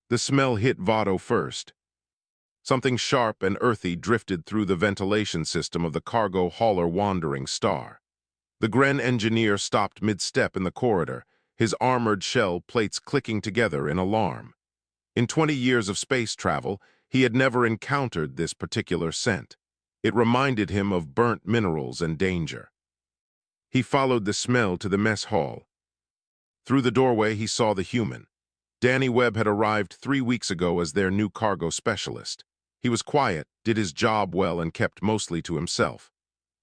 The smell hit Votto first. Something sharp and earthy drifted through the ventilation system of the cargo hauler Wandering Star. The Gren engineer stopped mid-step in the corridor, his armored shell plates clicking together in alarm. In 20 years of space travel, he had never encountered this particular scent. It reminded him of burnt minerals and danger. He followed the smell to the mess hall. Through the doorway, he saw the human. Danny Webb had arrived 3 weeks ago as their new cargo specialist. He was quiet, did his job well, and kept mostly to himself.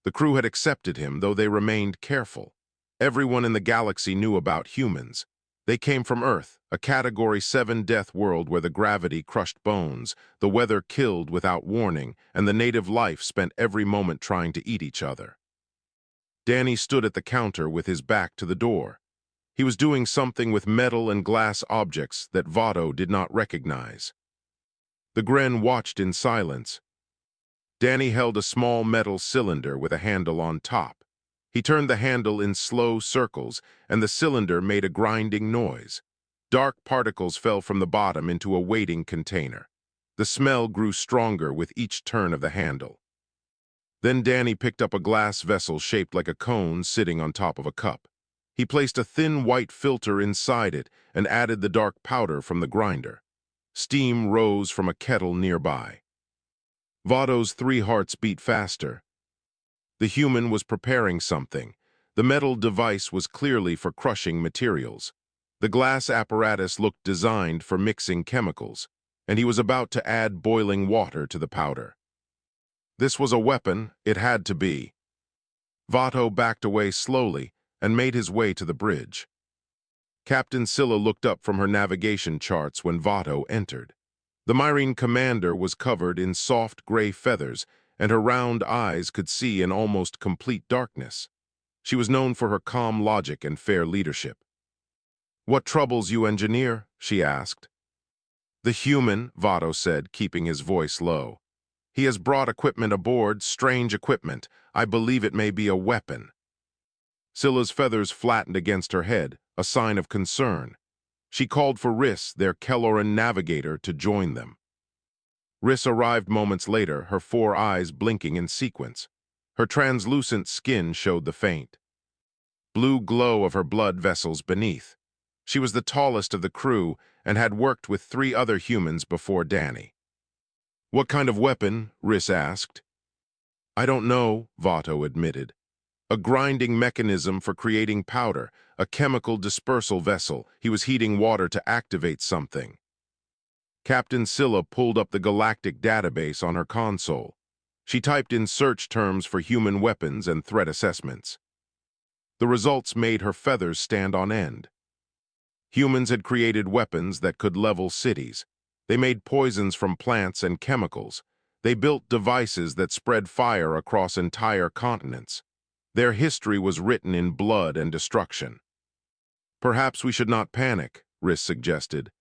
The crew had accepted him, though they remained careful. Everyone in the galaxy knew about humans. They came from Earth, a Category 7 death world where the gravity crushed bones, the weather killed without warning, and the native life spent every moment trying to eat each other. Danny stood at the counter with his back to the door. He was doing something with metal and glass objects that Votto did not recognize. The Gren watched in silence. Danny held a small metal cylinder with a handle on top. He turned the handle in slow circles, and the cylinder made a grinding noise. Dark particles fell from the bottom into a waiting container. The smell grew stronger with each turn of the handle. Then Danny picked up a glass vessel shaped like a cone sitting on top of a cup. He placed a thin white filter inside it and added the dark powder from the grinder. Steam rose from a kettle nearby. Votto's 3 hearts beat faster. The human was preparing something. The metal device was clearly for crushing materials. The glass apparatus looked designed for mixing chemicals, and he was about to add boiling water to the powder. This was a weapon, it had to be. Votto backed away slowly and made his way to the bridge. Captain Scylla looked up from her navigation charts when Votto entered. The Myrene commander was covered in soft gray feathers, and her round eyes could see in almost complete darkness. She was known for her calm logic and fair leadership. "What troubles you, engineer?" she asked. "The human," Votto said, keeping his voice low. "He has brought equipment aboard, strange equipment. I believe it may be a weapon." Scylla's feathers flattened against her head, a sign of concern. She called for Riss, their Kelloran navigator, to join them. Riss arrived moments later, her 4 eyes blinking in sequence. Her translucent skin showed the faint blue glow of her blood vessels beneath. She was the tallest of the crew and had worked with 3 other humans before Danny. "What kind of weapon?" Riss asked. "I don't know," Votto admitted. "A grinding mechanism for creating powder, a chemical dispersal vessel. He was heating water to activate something." Captain Scylla pulled up the galactic database on her console. She typed in search terms for human weapons and threat assessments. The results made her feathers stand on end. Humans had created weapons that could level cities. They made poisons from plants and chemicals. They built devices that spread fire across entire continents. Their history was written in blood and destruction. "Perhaps we should not panic," Riss suggested.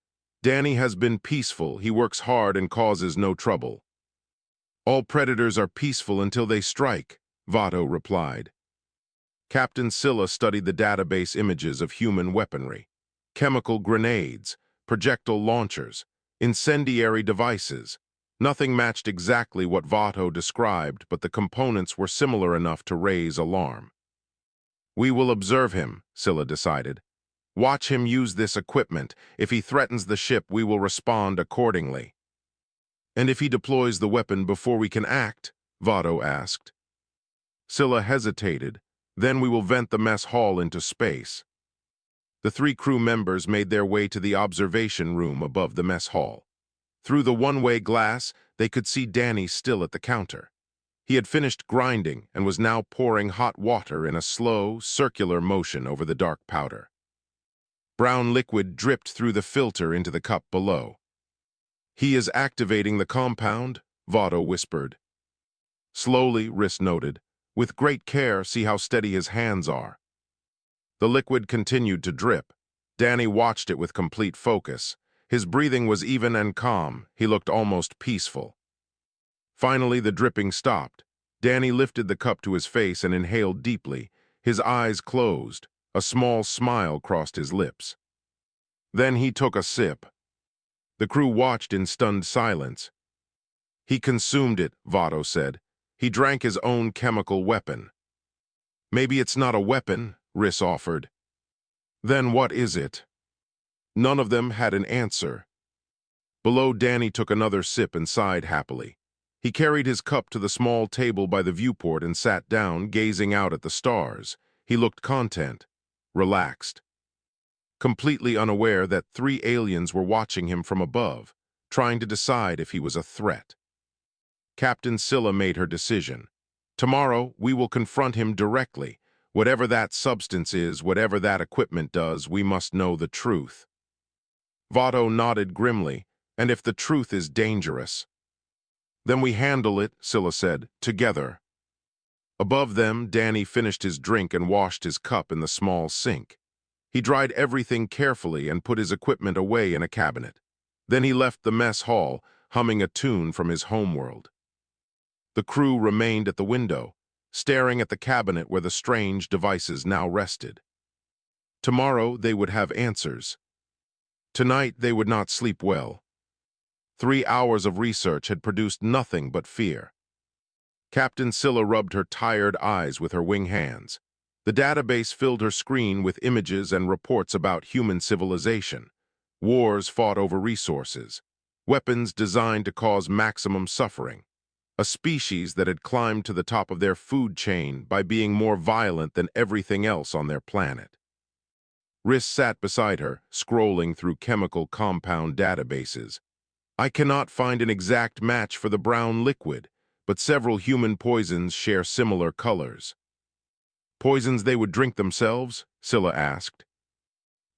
"Danny has been peaceful. He works hard and causes no trouble." "All predators are peaceful until they strike," Votto replied. Captain Scylla studied the database images of human weaponry. Chemical grenades, projectile launchers, incendiary devices. Nothing matched exactly what Votto described, but the components were similar enough to raise alarm. "We will observe him," Scylla decided. "Watch him use this equipment. If he threatens the ship, we will respond accordingly." "And if he deploys the weapon before we can act?" Votto asked. Scylla hesitated. "Then we will vent the mess hall into space." The 3 crew members made their way to the observation room above the mess hall. Through the one-way glass, they could see Danny still at the counter. He had finished grinding and was now pouring hot water in a slow, circular motion over the dark powder. Brown liquid dripped through the filter into the cup below. "He is activating the compound," Votto whispered. "Slowly," Riss noted. "With great care, see how steady his hands are." The liquid continued to drip. Danny watched it with complete focus. His breathing was even and calm. He looked almost peaceful. Finally, the dripping stopped. Danny lifted the cup to his face and inhaled deeply. His eyes closed. A small smile crossed his lips. Then he took a sip. The crew watched in stunned silence. He consumed it, Votto said. He drank his own chemical weapon. Maybe it's not a weapon, Riss offered. Then what is it? None of them had an answer. Below, Danny took another sip and sighed happily. He carried his cup to the small table by the viewport and sat down, gazing out at the stars. He looked content, relaxed, completely unaware that 3 aliens were watching him from above, trying to decide if he was a threat. Captain Scylla made her decision. Tomorrow, we will confront him directly. Whatever that substance is, whatever that equipment does, we must know the truth. Votto nodded grimly. And if the truth is dangerous? Then we handle it, Scylla said, together. Above them, Danny finished his drink and washed his cup in the small sink. He dried everything carefully and put his equipment away in a cabinet. Then he left the mess hall, humming a tune from his homeworld. The crew remained at the window, staring at the cabinet where the strange devices now rested. Tomorrow they would have answers. Tonight they would not sleep well. 3 hours of research had produced nothing but fear. Captain Scylla rubbed her tired eyes with her wing hands. The database filled her screen with images and reports about human civilization. Wars fought over resources. Weapons designed to cause maximum suffering. A species that had climbed to the top of their food chain by being more violent than everything else on their planet. Riss sat beside her, scrolling through chemical compound databases. I cannot find an exact match for the brown liquid, but several human poisons share similar colors. Poisons they would drink themselves? Scylla asked.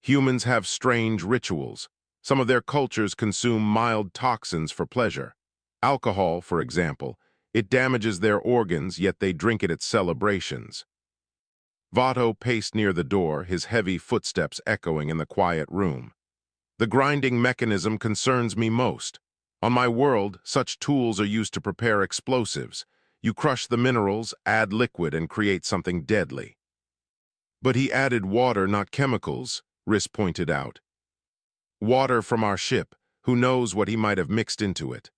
Humans have strange rituals. Some of their cultures consume mild toxins for pleasure. Alcohol, for example. It damages their organs, yet they drink it at celebrations. Votto paced near the door, his heavy footsteps echoing in the quiet room. The grinding mechanism concerns me most. On my world, such tools are used to prepare explosives. You crush the minerals, add liquid, and create something deadly. But he added water, not chemicals, Riss pointed out. Water from our ship. Who knows what he might have mixed into it?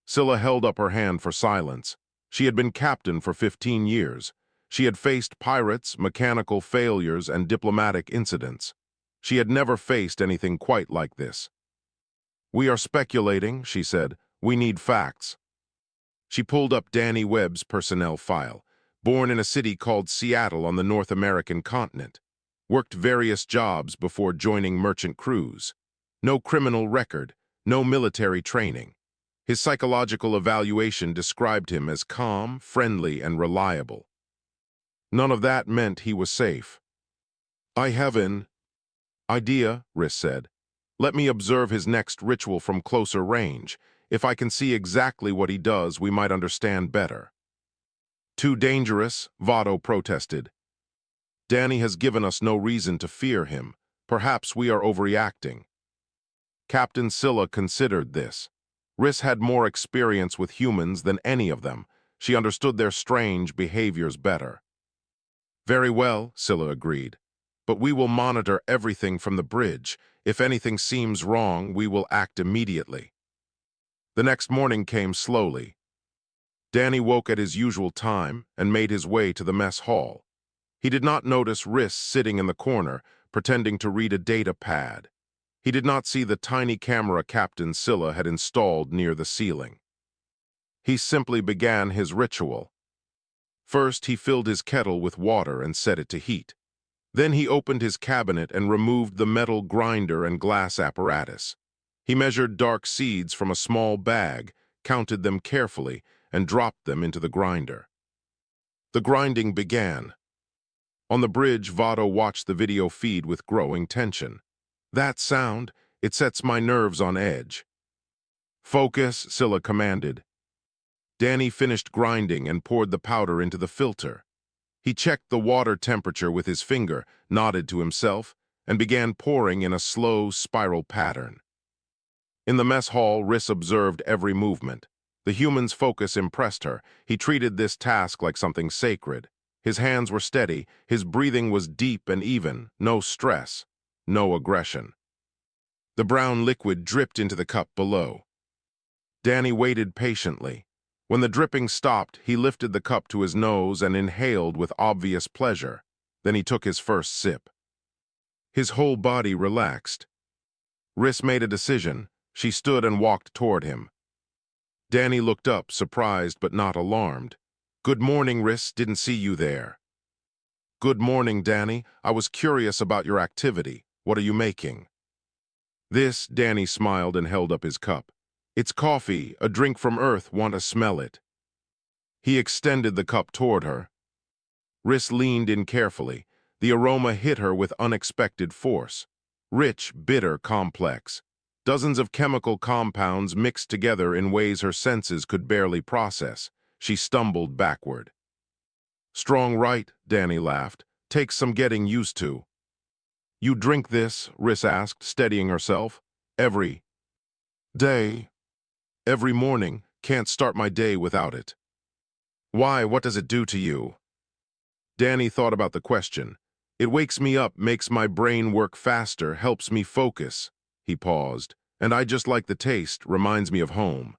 Scylla held up her hand for silence. She had been captain for 15 years. She had faced pirates, mechanical failures, and diplomatic incidents. She had never faced anything quite like this. We are speculating, she said. We need facts. She pulled up Danny Webb's personnel file. Born in a city called Seattle on the North American continent. Worked various jobs before joining merchant crews. No criminal record, no military training. His psychological evaluation described him as calm, friendly, and reliable. None of that meant he was safe. I have an idea, Riss said. Let me observe his next ritual from closer range. If I can see exactly what he does, we might understand better. Too dangerous, Votto protested. Danny has given us no reason to fear him. Perhaps we are overreacting. Captain Scylla considered this. Riss had more experience with humans than any of them. She understood their strange behaviors better. Very well, Scylla agreed. But we will monitor everything from the bridge. If anything seems wrong, we will act immediately. The next morning came slowly. Danny woke at his usual time and made his way to the mess hall. He did not notice Riss sitting in the corner, pretending to read a data pad. He did not see the tiny camera Captain Scylla had installed near the ceiling. He simply began his ritual. First, he filled his kettle with water and set it to heat. Then he opened his cabinet and removed the metal grinder and glass apparatus. He measured dark seeds from a small bag, counted them carefully, and dropped them into the grinder. The grinding began. On the bridge, Votto watched the video feed with growing tension. That sound, it sets my nerves on edge. Focus, Scylla commanded. Danny finished grinding and poured the powder into the filter. He checked the water temperature with his finger, nodded to himself, and began pouring in a slow spiral pattern. In the mess hall, Riss observed every movement. The human's focus impressed her. He treated this task like something sacred. His hands were steady, his breathing was deep and even, no stress, no aggression. The brown liquid dripped into the cup below. Danny waited patiently. When the dripping stopped, he lifted the cup to his nose and inhaled with obvious pleasure. Then he took his first sip. His whole body relaxed. Riss made a decision. She stood and walked toward him. Danny looked up, surprised but not alarmed. "Good morning, Riss. Didn't see you there." "Good morning, Danny. I was curious about your activity. What are you making?" "This," Danny smiled and held up his cup. "It's coffee, a drink from Earth. Want to smell it?" He extended the cup toward her. Riss leaned in carefully. The aroma hit her with unexpected force. Rich, bitter, complex. Dozens of chemical compounds mixed together in ways her senses could barely process. She stumbled backward. "Strong, right?" Danny laughed. "Takes some getting used to." "You drink this?" Riss asked, steadying herself. "Every day. Every morning. Can't start my day without it." "Why? What does it do to you?" Danny thought about the question. "It wakes me up, makes my brain work faster, helps me focus." He paused. "And I just like the taste, reminds me of home."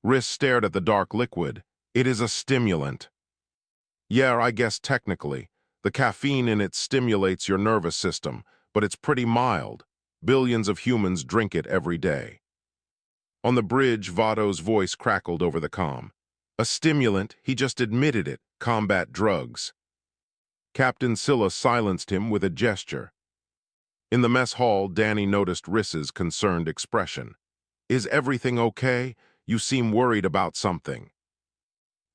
Riss stared at the dark liquid. "It is a stimulant." "Yeah, I guess technically. The caffeine in it stimulates your nervous system, but it's pretty mild. Billions of humans drink it every day." On the bridge, Vato's voice crackled over the comm. "A stimulant, he just admitted it. Combat drugs." Captain Scylla silenced him with a gesture. In the mess hall, Danny noticed Riss's concerned expression. "Is everything okay? You seem worried about something."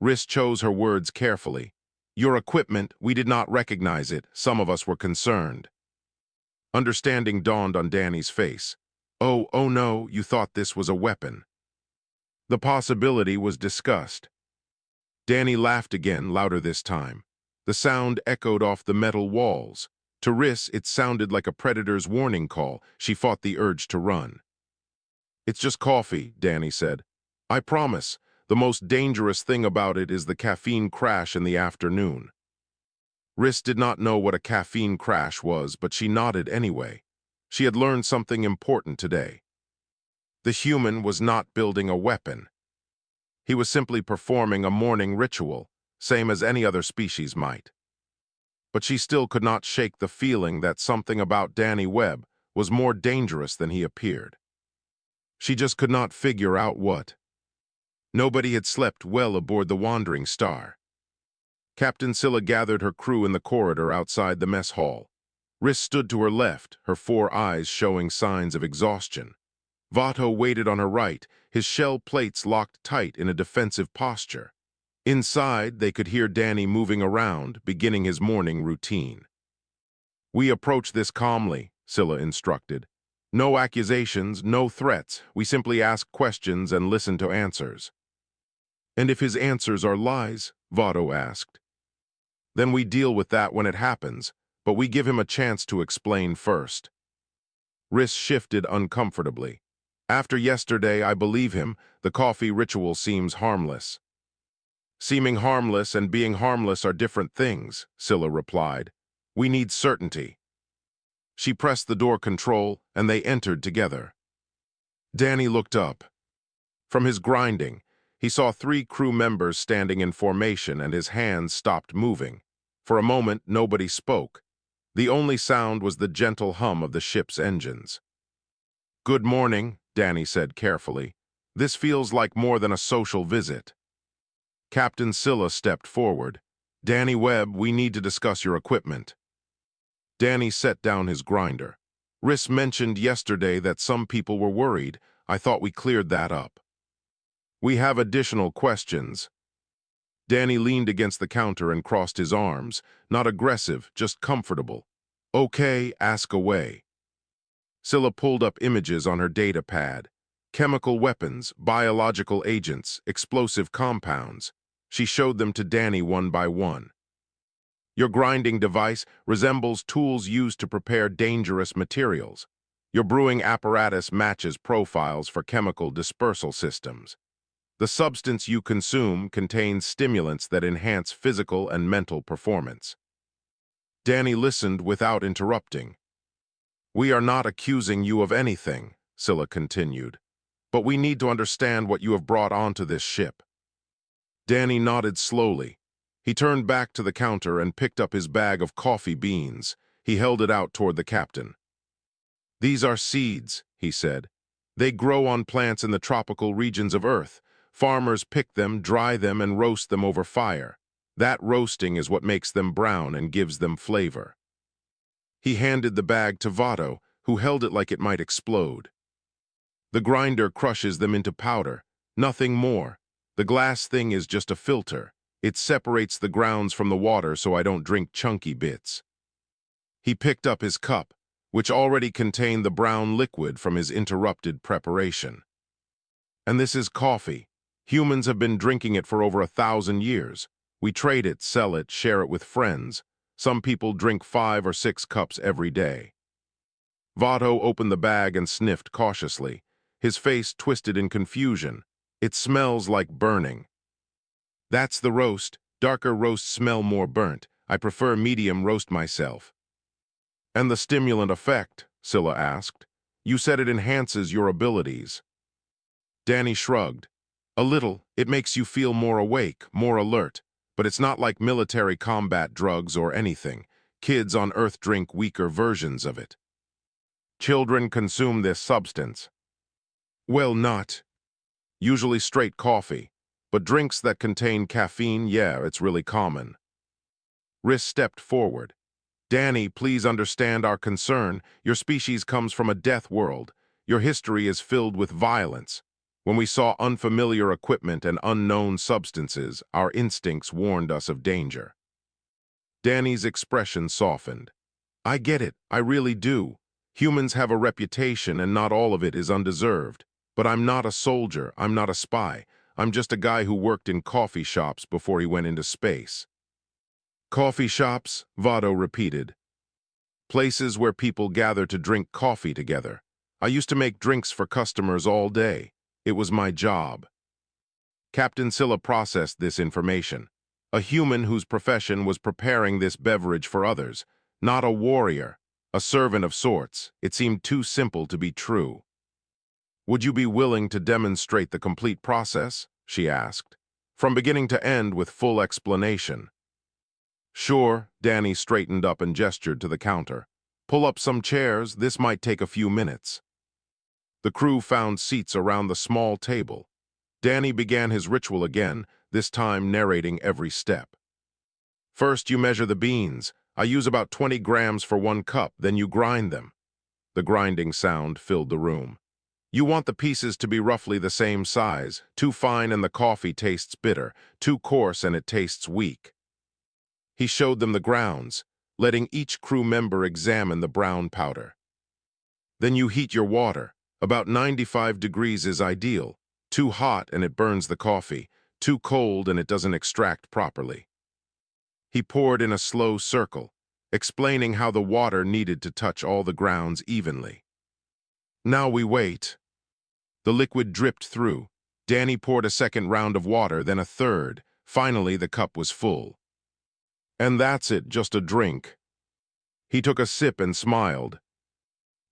Riss chose her words carefully. "Your equipment, we did not recognize it. Some of us were concerned." Understanding dawned on Danny's face. Oh no, you thought this was a weapon." The possibility was discussed. Danny laughed again, louder this time. The sound echoed off the metal walls. To Riss, it sounded like a predator's warning call. She fought the urge to run. "It's just coffee," Danny said. "I promise. The most dangerous thing about it is the caffeine crash in the afternoon." Riss did not know what a caffeine crash was, but she nodded anyway. She had learned something important today. The human was not building a weapon. He was simply performing a morning ritual, same as any other species might. But she still could not shake the feeling that something about Danny Webb was more dangerous than he appeared. She just could not figure out what. Nobody had slept well aboard the Wandering Star. Captain Scylla gathered her crew in the corridor outside the mess hall. Riss stood to her left, her 4 eyes showing signs of exhaustion. Vato waited on her right, his shell plates locked tight in a defensive posture. Inside, they could hear Danny moving around, beginning his morning routine. "We approach this calmly," Scylla instructed. "No accusations, no threats. We simply ask questions and listen to answers." "And if his answers are lies?" Vato asked. "Then we deal with that when it happens, but we give him a chance to explain first." Riss shifted uncomfortably. "After yesterday, I believe him. The coffee ritual seems harmless." "Seeming harmless and being harmless are different things," Scylla replied. "We need certainty." She pressed the door control, and they entered together. Danny looked up. From his grinding, he saw 3 crew members standing in formation, and his hands stopped moving. For a moment, nobody spoke. The only sound was the gentle hum of the ship's engines. "Good morning," Danny said carefully. "This feels like more than a social visit." Captain Scylla stepped forward. "Danny Webb, we need to discuss your equipment." Danny set down his grinder. "Riss mentioned yesterday that some people were worried. I thought we cleared that up." "We have additional questions." Danny leaned against the counter and crossed his arms, not aggressive, just comfortable. "Okay, ask away." Scylla pulled up images on her data pad. Chemical weapons, biological agents, explosive compounds. She showed them to Danny one by one. "Your grinding device resembles tools used to prepare dangerous materials. Your brewing apparatus matches profiles for chemical dispersal systems. The substance you consume contains stimulants that enhance physical and mental performance." Danny listened without interrupting. "We are not accusing you of anything," Scylla continued, "but we need to understand what you have brought onto this ship." Danny nodded slowly. He turned back to the counter and picked up his bag of coffee beans. He held it out toward the captain. "These are seeds," he said. "They grow on plants in the tropical regions of Earth. Farmers pick them, dry them, and roast them over fire. That roasting is what makes them brown and gives them flavor." He handed the bag to Vado, who held it like it might explode. "The grinder crushes them into powder, nothing more. The glass thing is just a filter. It separates the grounds from the water so I don't drink chunky bits." He picked up his cup, which already contained the brown liquid from his interrupted preparation. "And this is coffee. Humans have been drinking it for over 1,000 years. We trade it, sell it, share it with friends. Some people drink 5 or 6 cups every day." Vado opened the bag and sniffed cautiously. His face twisted in confusion. "It smells like burning." "That's the roast. Darker roasts smell more burnt. I prefer medium roast myself." "And the stimulant effect?" Scylla asked. "You said it enhances your abilities." Danny shrugged. "A little. It makes you feel more awake, more alert. But it's not like military combat drugs or anything. Kids on Earth drink weaker versions of it." "Children consume this substance?" "Well, not. Usually straight coffee. But drinks that contain caffeine, yeah, it's really common." Riss stepped forward. "Danny, please understand our concern. Your species comes from a death world. Your history is filled with violence. When we saw unfamiliar equipment and unknown substances, our instincts warned us of danger." Danny's expression softened. "I get it, I really do. Humans have a reputation and not all of it is undeserved. But I'm not a soldier, I'm not a spy. I'm just a guy who worked in coffee shops before he went into space." "Coffee shops?" Vado repeated. "Places where people gather to drink coffee together. I used to make drinks for customers all day. It was my job." Captain Scylla processed this information. A human whose profession was preparing this beverage for others. Not a warrior, a servant of sorts. It seemed too simple to be true. "Would you be willing to demonstrate the complete process?" she asked. "From beginning to end with full explanation." "Sure," Danny straightened up and gestured to the counter. "Pull up some chairs, this might take a few minutes." The crew found seats around the small table. Danny began his ritual again, this time narrating every step. "First, you measure the beans. I use about 20 grams for 1 cup, then you grind them." The grinding sound filled the room. "You want the pieces to be roughly the same size. Too fine and the coffee tastes bitter. Too coarse and it tastes weak." He showed them the grounds, letting each crew member examine the brown powder. "Then you heat your water. About 95 degrees is ideal. Too hot and it burns the coffee. Too cold and it doesn't extract properly." He poured in a slow circle, explaining how the water needed to touch all the grounds evenly. "Now we wait." The liquid dripped through. Danny poured a second round of water, then a third. Finally, the cup was full. "And that's it, just a drink." He took a sip and smiled.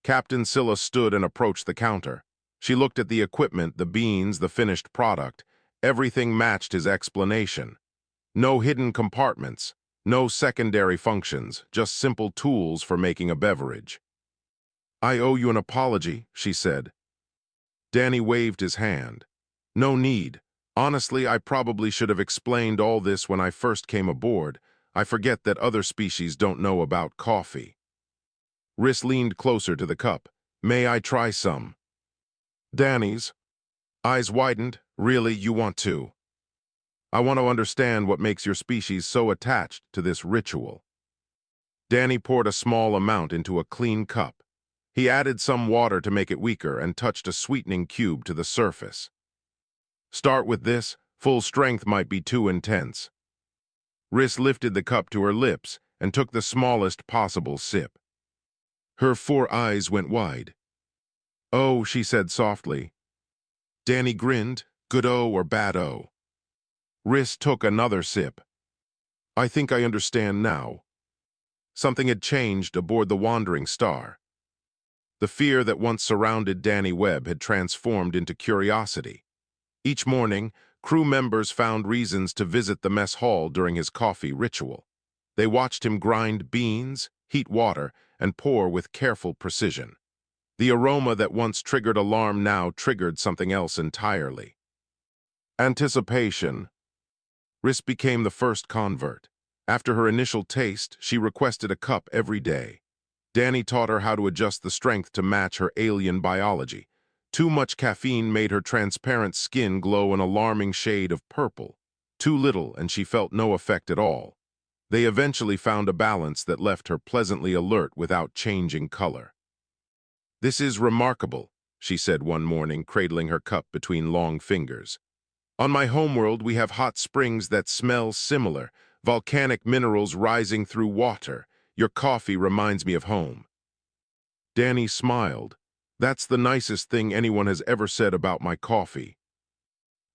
Captain Scylla stood and approached the counter. She looked at the equipment, the beans, the finished product. Everything matched his explanation. No hidden compartments, no secondary functions, just simple tools for making a beverage. "I owe you an apology," she said. Danny waved his hand. "No need. Honestly, I probably should have explained all this when I first came aboard. I forget that other species don't know about coffee." Riss leaned closer to the cup. "May I try some?" Danny's eyes widened. "Really, you want to?" "I want to understand what makes your species so attached to this ritual." Danny poured a small amount into a clean cup. He added some water to make it weaker and touched a sweetening cube to the surface. "Start with this. Full strength might be too intense." Riss lifted the cup to her lips and took the smallest possible sip. Her 4 eyes went wide. "Oh," she said softly. Danny grinned. "Good-o or bad-o?" Riss took another sip. "I think I understand now." Something had changed aboard the Wandering Star. The fear that once surrounded Danny Webb had transformed into curiosity. Each morning, crew members found reasons to visit the mess hall during his coffee ritual. They watched him grind beans, heat water, and pour with careful precision. The aroma that once triggered alarm now triggered something else entirely. Anticipation. Riss became the first convert. After her initial taste, she requested a cup every day. Danny taught her how to adjust the strength to match her alien biology. Too much caffeine made her transparent skin glow an alarming shade of purple. Too little, and she felt no effect at all. They eventually found a balance that left her pleasantly alert without changing color. "This is remarkable," she said one morning, cradling her cup between long fingers. "On my homeworld, we have hot springs that smell similar, volcanic minerals rising through water. Your coffee reminds me of home." Danny smiled. "That's the nicest thing anyone has ever said about my coffee."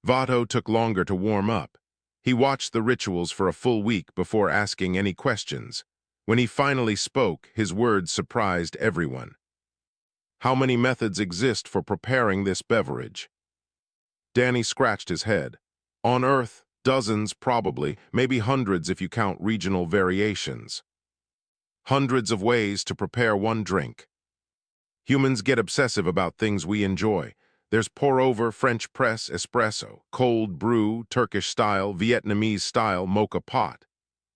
Vato took longer to warm up. He watched the rituals for a full week before asking any questions. When he finally spoke, his words surprised everyone. "How many methods exist for preparing this beverage?" Danny scratched his head. "On Earth, dozens probably, maybe hundreds if you count regional variations. Hundreds of ways to prepare one drink. Humans get obsessive about things we enjoy. There's pour-over, French press, espresso, cold brew, Turkish style, Vietnamese style, mocha pot."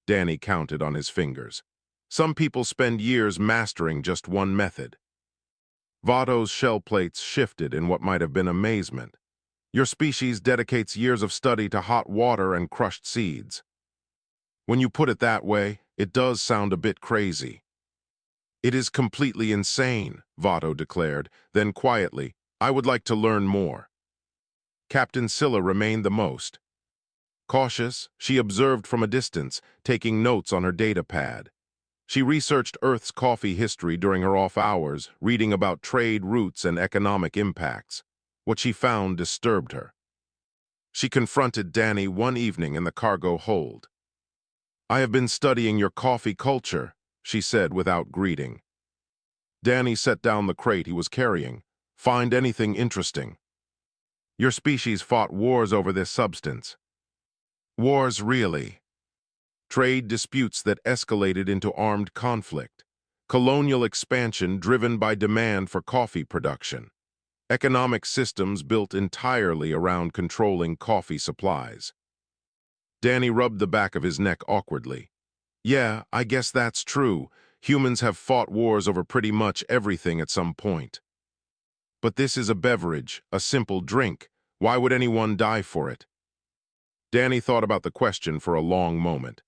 Danny counted on his fingers. "Some people spend years mastering just one method." Vato's shell plates shifted in what might have been amazement. "Your species dedicates years of study to hot water and crushed seeds." "When you put it that way, it does sound a bit crazy." "It is completely insane," Vato declared. Then quietly, "I would like to learn more." Captain Scylla remained the most cautious. She observed from a distance, taking notes on her data pad. She researched Earth's coffee history during her off hours, reading about trade routes and economic impacts. What she found disturbed her. She confronted Danny one evening in the cargo hold. "I have been studying your coffee culture," she said without greeting. Danny set down the crate he was carrying. "Find anything interesting?" "Your species fought wars over this substance." "Wars, really?" "Trade disputes that escalated into armed conflict. Colonial expansion driven by demand for coffee production. Economic systems built entirely around controlling coffee supplies." Danny rubbed the back of his neck awkwardly. "Yeah, I guess that's true. Humans have fought wars over pretty much everything at some point. But this is a beverage, a simple drink. Why would anyone die for it?" Danny thought about the question for a long moment.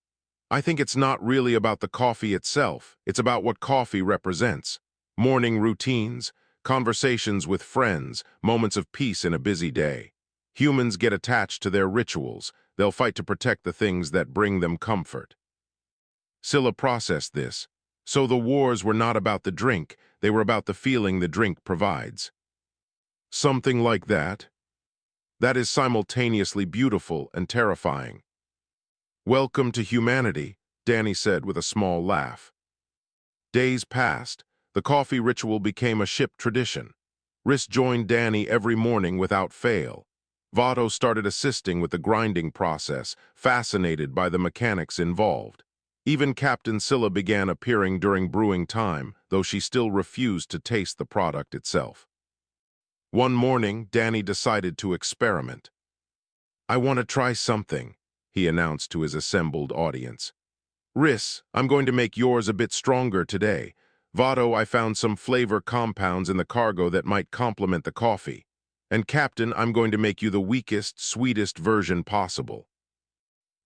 "I think it's not really about the coffee itself. It's about what coffee represents. Morning routines, conversations with friends, moments of peace in a busy day. Humans get attached to their rituals. They'll fight to protect the things that bring them comfort." Scylla processed this. So the wars were not about the drink, they were about the feeling the drink provides. "Something like that. That is simultaneously beautiful and terrifying." "Welcome to humanity," Danny said with a small laugh. Days passed. The coffee ritual became a ship tradition. Riss joined Danny every morning without fail. Vato started assisting with the grinding process, fascinated by the mechanics involved. Even Captain Scylla began appearing during brewing time, though she still refused to taste the product itself. One morning, Danny decided to experiment. "I want to try something," he announced to his assembled audience. "Riss, I'm going to make yours a bit stronger today. Vato, I found some flavor compounds in the cargo that might complement the coffee. And Captain, I'm going to make you the weakest, sweetest version possible."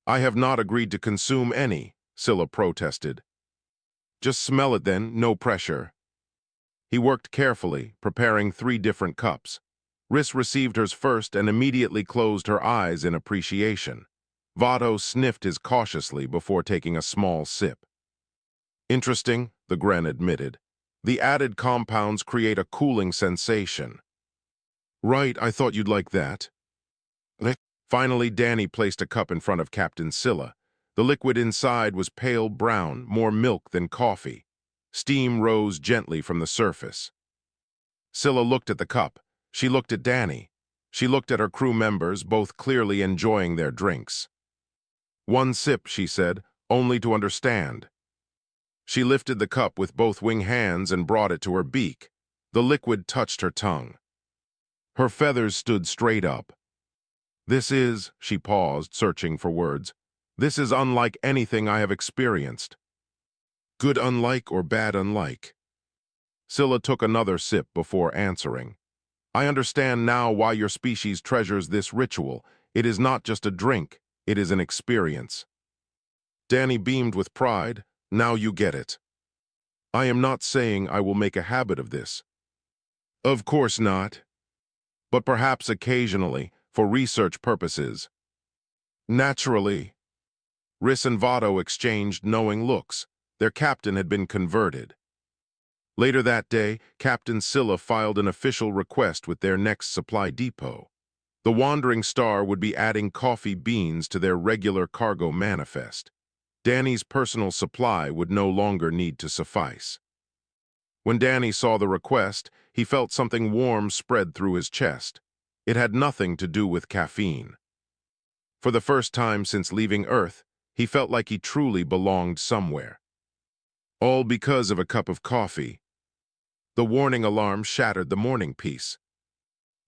"I have not agreed to consume any," Scylla protested. "Just smell it then, no pressure." He worked carefully, preparing 3 different cups. Riss received hers first and immediately closed her eyes in appreciation. Vato sniffed his cautiously before taking a small sip. "Interesting," the Gren admitted. "The added compounds create a cooling sensation." "Right, I thought you'd like that." Finally, Danny placed a cup in front of Captain Scylla. The liquid inside was pale brown, more milk than coffee. Steam rose gently from the surface. Scylla looked at the cup. She looked at Danny. She looked at her crew members, both clearly enjoying their drinks. "One sip," she said, only to understand. She lifted the cup with both wing hands and brought it to her beak. The liquid touched her tongue. Her feathers stood straight up. "This is," she paused, searching for words, "this is unlike anything I have experienced." "Good unlike or bad unlike?" Scylla took another sip before answering. "I understand now why your species treasures this ritual. It is not just a drink, it is an experience." Danny beamed with pride. "Now you get it." "I am not saying I will make a habit of this." "Of course not. But perhaps occasionally, for research purposes." "Naturally." Rhys and Votto exchanged knowing looks. Their captain had been converted. Later that day, Captain Scylla filed an official request with their next supply depot. The Wandering Star would be adding coffee beans to their regular cargo manifest. Danny's personal supply would no longer need to suffice. When Danny saw the request, he felt something warm spread through his chest. It had nothing to do with caffeine. For the first time since leaving Earth, he felt like he truly belonged somewhere. All because of a cup of coffee. The warning alarm shattered the morning peace.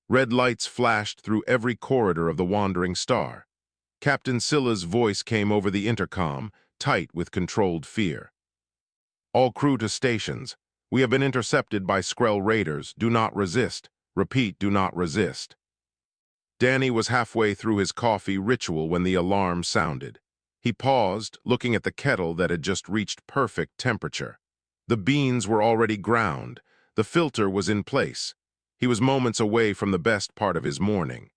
Red lights flashed through every corridor of the Wandering Star. Captain Scylla's voice came over the intercom, tight with controlled fear. "All crew to stations. We have been intercepted by Skrell raiders. Do not resist. Repeat, do not resist." Danny was halfway through his coffee ritual when the alarm sounded. He paused, looking at the kettle that had just reached perfect temperature. The beans were already ground. The filter was in place. He was moments away from the best part of his morning.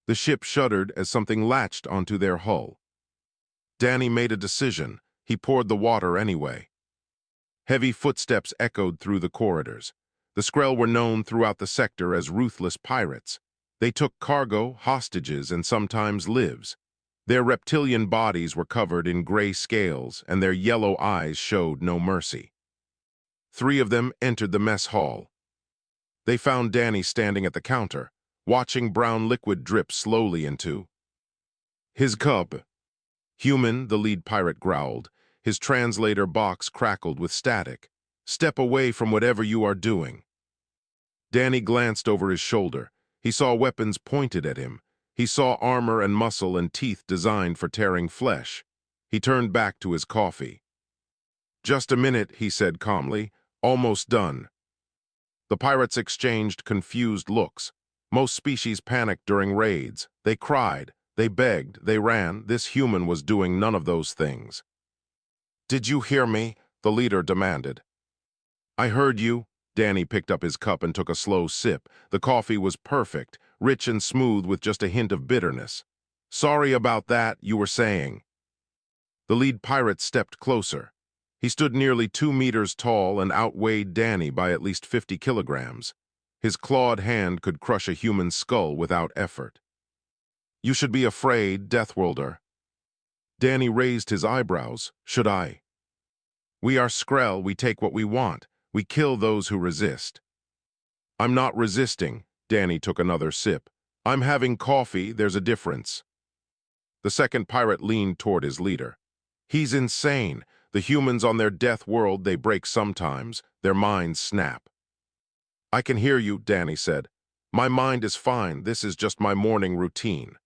The ship shuddered as something latched onto their hull. Danny made a decision. He poured the water anyway. Heavy footsteps echoed through the corridors. The Skrell were known throughout the sector as ruthless pirates. They took cargo, hostages, and sometimes lives. Their reptilian bodies were covered in gray scales, and their yellow eyes showed no mercy. 3 of them entered the mess hall. They found Danny standing at the counter, watching brown liquid drip slowly into his cup. "Human," the lead pirate growled. His translator box crackled with static. "Step away from whatever you are doing." Danny glanced over his shoulder. He saw weapons pointed at him. He saw armor and muscle and teeth designed for tearing flesh. He turned back to his coffee. "Just a minute," he said calmly. "Almost done." The pirates exchanged confused looks. Most species panicked during raids. They cried, they begged, they ran. This human was doing none of those things. "Did you hear me?" the leader demanded. "I heard you." Danny picked up his cup and took a slow sip. The coffee was perfect, rich and smooth with just a hint of bitterness. "Sorry about that, you were saying." The lead pirate stepped closer. He stood nearly 2 meters tall and outweighed Danny by at least 50 kilograms. His clawed hand could crush a human skull without effort. "You should be afraid, deathworlder." Danny raised his eyebrows. "Should I?" "We are Skrell. We take what we want. We kill those who resist." "I'm not resisting." Danny took another sip. "I'm having coffee. There's a difference." The second pirate leaned toward his leader. "He's insane. The humans on their death world, they break sometimes. Their minds snap." "I can hear you," Danny said. "My mind is fine. This is just my morning routine."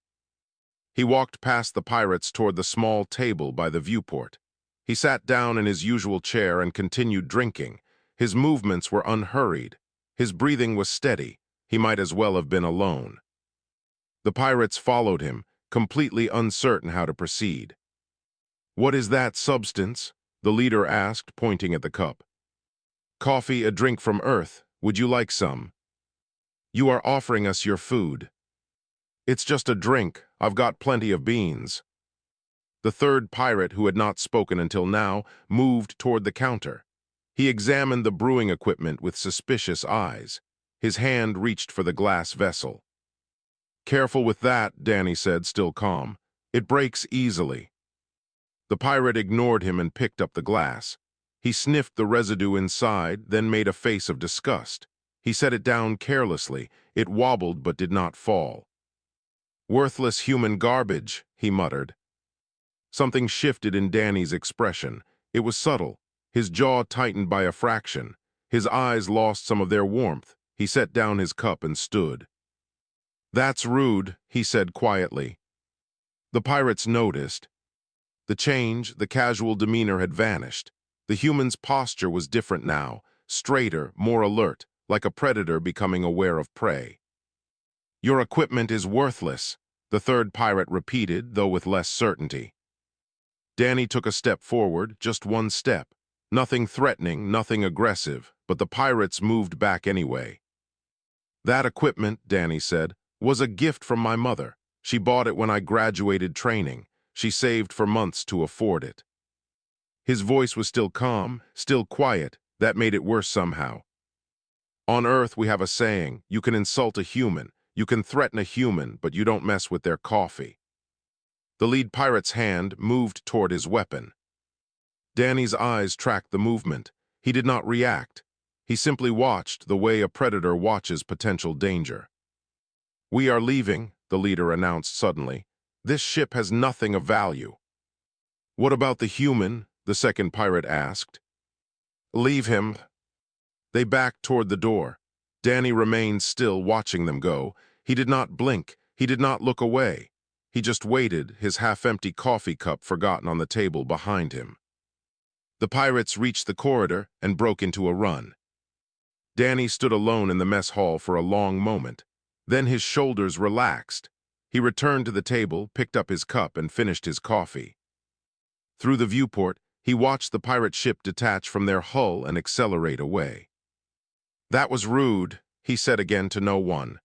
He walked past the pirates toward the small table by the viewport. He sat down in his usual chair and continued drinking. His movements were unhurried. His breathing was steady. He might as well have been alone. The pirates followed him, completely uncertain how to proceed. "What is that substance?" the leader asked, pointing at the cup. "Coffee, a drink from Earth. Would you like some?" "You are offering us your food." "It's just a drink. I've got plenty of beans." The third pirate, who had not spoken until now, moved toward the counter. He examined the brewing equipment with suspicious eyes. His hand reached for the glass vessel. "Careful with that," Danny said, still calm. "It breaks easily." The pirate ignored him and picked up the glass. He sniffed the residue inside, then made a face of disgust. He set it down carelessly. It wobbled but did not fall. "Worthless human garbage," he muttered. Something shifted in Danny's expression. It was subtle. His jaw tightened by a fraction. His eyes lost some of their warmth. He set down his cup and stood. "That's rude," he said quietly. The pirates noticed. The change, the casual demeanor had vanished. The human's posture was different now, straighter, more alert, like a predator becoming aware of prey. "Your equipment is worthless," the third pirate repeated, though with less certainty. Danny took a step forward, just one step. Nothing threatening, nothing aggressive, but the pirates moved back anyway. "That equipment," Danny said, "was a gift from my mother. She bought it when I graduated training. She saved for months to afford it." His voice was still calm, still quiet. That made it worse somehow. "On Earth, we have a saying, you can insult a human, you can threaten a human, but you don't mess with their coffee." The lead pirate's hand moved toward his weapon. Danny's eyes tracked the movement. He did not react. He simply watched the way a predator watches potential danger. "We are leaving," the leader announced suddenly. "This ship has nothing of value." "What about the human?" the second pirate asked. "Leave him." They backed toward the door. Danny remained still, watching them go. He did not blink. He did not look away. He just waited, his half-empty coffee cup forgotten on the table behind him. The pirates reached the corridor and broke into a run. Danny stood alone in the mess hall for a long moment. Then his shoulders relaxed. He returned to the table, picked up his cup, and finished his coffee. Through the viewport, he watched the pirate ship detach from their hull and accelerate away. "That was rude," he said again to no one.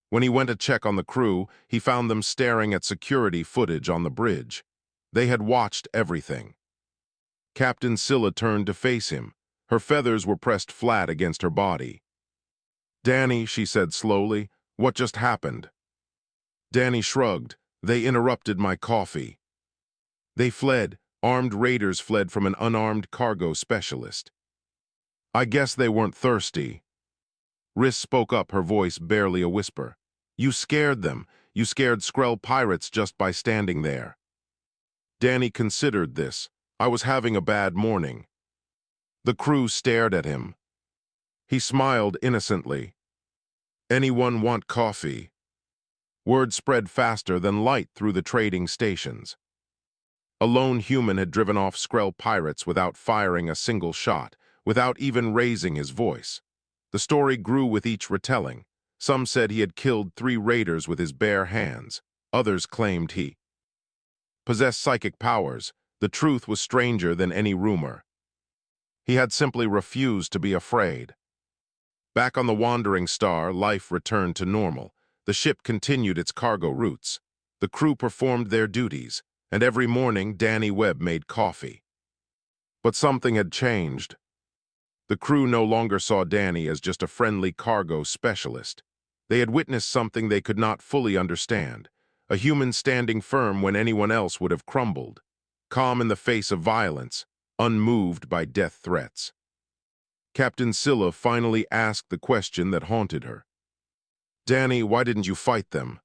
When he went to check on the crew, he found them staring at security footage on the bridge. They had watched everything. Captain Scylla turned to face him. Her feathers were pressed flat against her body. "Danny," she said slowly, "what just happened?" Danny shrugged. "They interrupted my coffee." They fled. Armed raiders fled from an unarmed cargo specialist. "I guess they weren't thirsty." Riss spoke up, her voice barely a whisper. "You scared them. You scared Skrull pirates just by standing there." Danny considered this. "I was having a bad morning." The crew stared at him. He smiled innocently. "Anyone want coffee?" Word spread faster than light through the trading stations. A lone human had driven off Skrull pirates without firing a single shot, without even raising his voice. The story grew with each retelling. Some said he had killed 3 raiders with his bare hands. Others claimed he possessed psychic powers. The truth was stranger than any rumor. He had simply refused to be afraid. Back on the wandering star, life returned to normal. The ship continued its cargo routes. The crew performed their duties, and every morning Danny Webb made coffee. But something had changed. The crew no longer saw Danny as just a friendly cargo specialist. They had witnessed something they could not fully understand, a human standing firm when anyone else would have crumbled, calm in the face of violence, unmoved by death threats. Captain Scylla finally asked the question that haunted her. "Danny, why didn't you fight them?"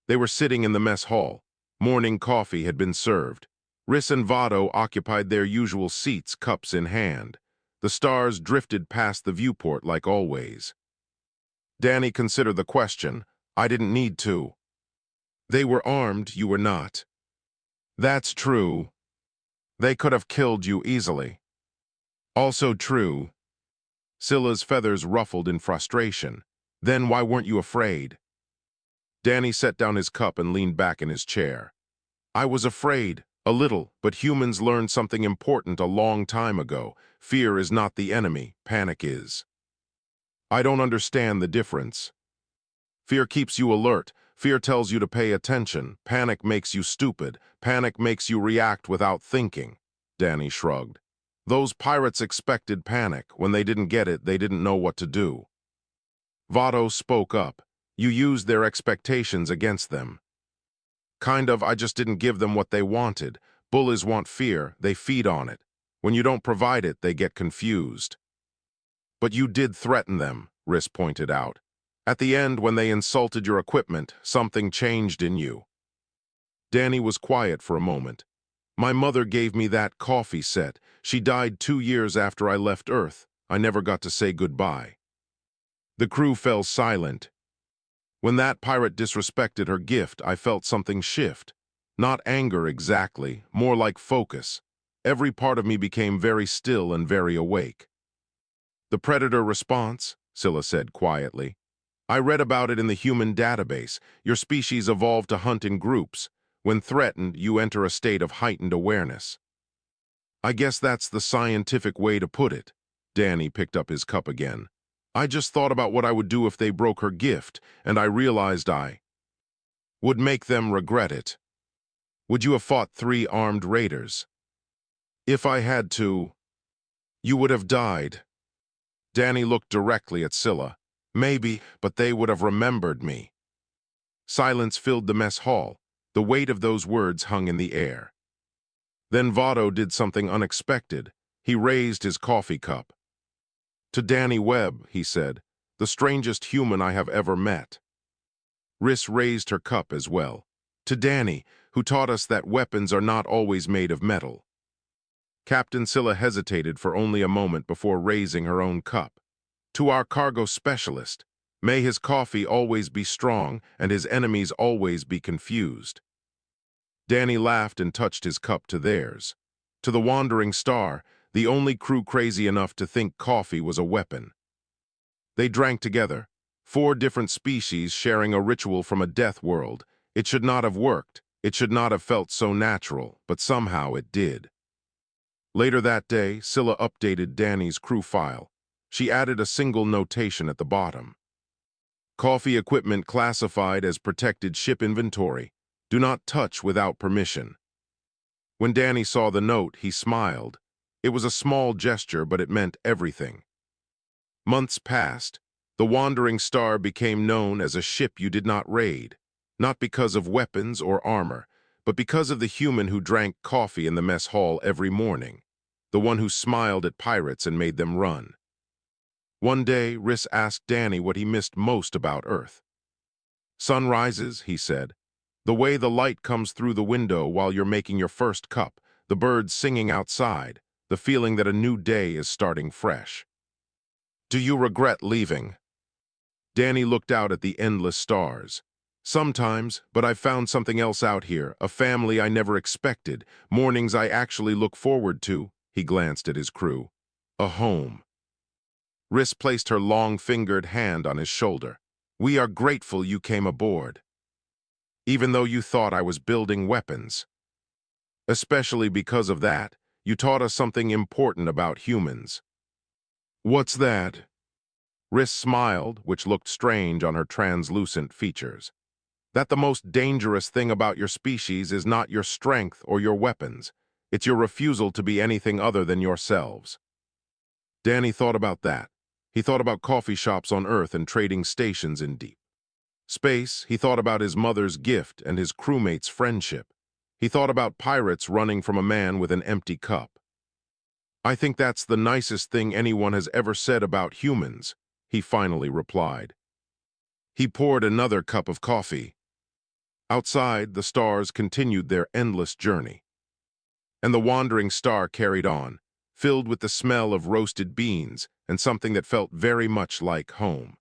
They were sitting in the mess hall. Morning coffee had been served. Riss and Vado occupied their usual seats, cups in hand. The stars drifted past the viewport like always. Danny considered the question. "I didn't need to." "They were armed, you were not." "That's true. They could have killed you easily." "Also true." Scylla's feathers ruffled in frustration. "Then why weren't you afraid?" Danny set down his cup and leaned back in his chair. "I was afraid, a little, but humans learned something important a long time ago. Fear is not the enemy, panic is. I don't understand the difference. Fear keeps you alert. Fear tells you to pay attention. Panic makes you stupid. Panic makes you react without thinking." Danny shrugged. "Those pirates expected panic. When they didn't get it, they didn't know what to do." Vado spoke up. "You used their expectations against them." "Kind of, I just didn't give them what they wanted. Bullies want fear, they feed on it. When you don't provide it, they get confused." But you did threaten them, Riss pointed out. At the end, when they insulted your equipment, something changed in you. Danny was quiet for a moment. My mother gave me that coffee set. She died 2 years after I left Earth. I never got to say goodbye. The crew fell silent. When that pirate disrespected her gift, I felt something shift. Not anger exactly, more like focus. Every part of me became very still and very awake. The predator response, Scylla said quietly. I read about it in the human database. Your species evolved to hunt in groups. When threatened, you enter a state of heightened awareness. I guess that's the scientific way to put it. Danny picked up his cup again. I just thought about what I would do if they broke her gift, and I realized I would make them regret it. Would you have fought 3 armed raiders? If I had to, you would have died. Danny looked directly at Scylla. Maybe, but they would have remembered me. Silence filled the mess hall. The weight of those words hung in the air. Then Votto did something unexpected. He raised his coffee cup. To Danny Webb, he said, the strangest human I have ever met. Riss raised her cup as well. To Danny, who taught us that weapons are not always made of metal. Captain Scylla hesitated for only a moment before raising her own cup. To our cargo specialist, may his coffee always be strong and his enemies always be confused. Danny laughed and touched his cup to theirs. To the wandering star, the only crew crazy enough to think coffee was a weapon. They drank together, 4 different species sharing a ritual from a death world. It should not have worked. It should not have felt so natural, but somehow it did. Later that day, Scylla updated Danny's crew file. She added a single notation at the bottom. Coffee equipment classified as protected ship inventory. Do not touch without permission. When Danny saw the note, he smiled. It was a small gesture, but it meant everything. Months passed. The wandering star became known as a ship you did not raid, not because of weapons or armor, but because of the human who drank coffee in the mess hall every morning, the one who smiled at pirates and made them run. One day, Riss asked Danny what he missed most about Earth. Sunrises, he said. The way the light comes through the window while you're making your first cup, the birds singing outside, the feeling that a new day is starting fresh. Do you regret leaving? Danny looked out at the endless stars. Sometimes, but I've found something else out here, a family I never expected, mornings I actually look forward to. He glanced at his crew. A home. Riss placed her long-fingered hand on his shoulder. We are grateful you came aboard. Even though you thought I was building weapons. Especially because of that, you taught us something important about humans. What's that? Riss smiled, which looked strange on her translucent features. That the most dangerous thing about your species is not your strength or your weapons. It's your refusal to be anything other than yourselves. Danny thought about that. He thought about coffee shops on Earth and trading stations in deep space. He thought about his mother's gift and his crewmates' friendship. He thought about pirates running from a man with an empty cup. I think that's the nicest thing anyone has ever said about humans, he finally replied. He poured another cup of coffee. Outside, the stars continued their endless journey. And the wandering star carried on, filled with the smell of roasted beans and something that felt very much like home.